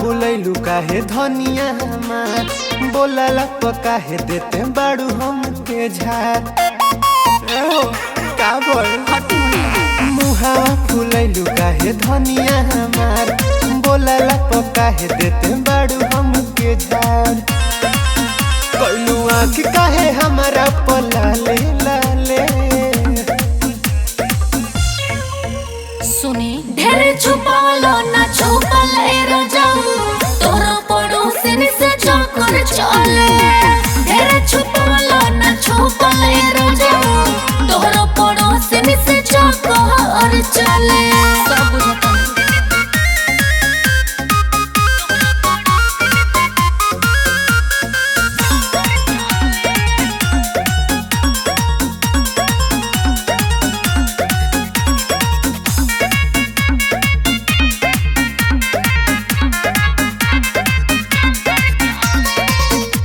फूलैलू काहे धनिया हमार, बोलला तो काहे देते बाड़ू हमके झार। का बोल मुहावा फूलैलू काहे धनिया हमार, बोलला तो काहे देते बाड़ू हमके झार। कैलू आँख काहे हमारा पलाले लाले। सुनी ढेरे छुपावलो ना छुपल ए रजाऊ, तोरा पड़ोसिन से चक्कर चले। ढेरे छुपावलो ना छुपल ए रजाऊ, तोरा पड़ोसिन से चक्कर चले। सब बुझता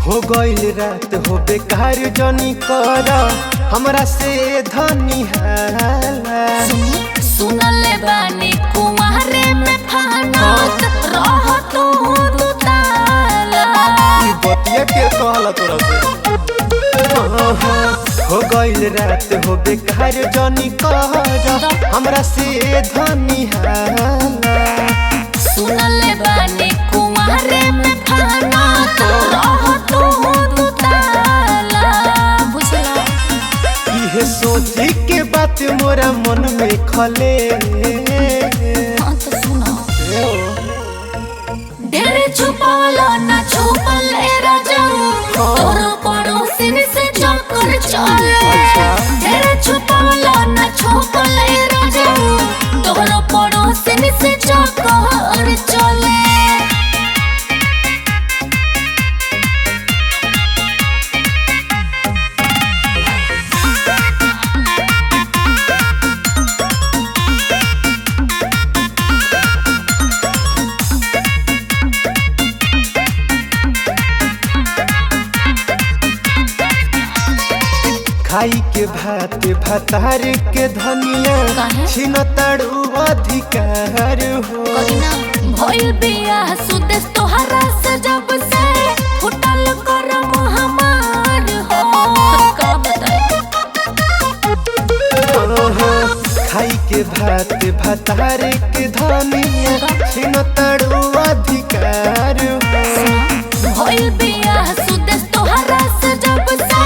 हो गईल रात हो बेकार जनी कर हमरा से धनी हाला। सुनले बानी कुमारे में फानत रह तू दुताला। ई बतिया के कहला तोरा से। हो गईल रात हो बेकार जनी कर हमरा से धनी हाला। सुनले बानी कुमारे में फानत रह तू दुताला। बुझला इहे सोची के बात मोरा मन में खले। हाँ तो सुनो ढेरे छुपावलो ना छुपल ए रजाऊ, तोरा पड़ोसिन से चक्कर चले। ढेरे छुपावलो ना छुपल ए रजाऊ, तोरा पड़ोसिन से चक्कर चले। खाई के भात भतार के धनिया काहे? छिन तड़ू अधिकार हो। भइल बियाह सुदेश तोहरा से जब से फुटल करम हमार हो। का बताई खाई के भात भतार के धनिया छिन तड़ू अधिकार हो। भइल बियाह सुदेश तोहरा से जब से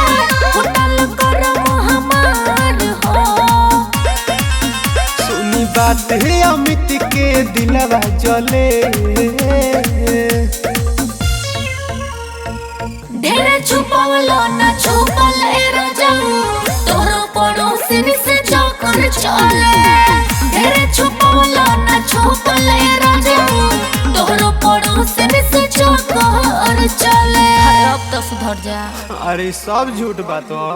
फुटल करम हमार हो। सुनी बात है अमित के दिलवा जले। ढेरे छुपावलो ना छुपल ए रजाऊ, तोरा पड़ोसिन से चक्कर चले। ढेरे छुपावलो ना छुपल ए रजाऊ, तोरा पड़ोसिन से चक्कर चले। अब तो सुधर जा। अरे सब झूठ बात हो।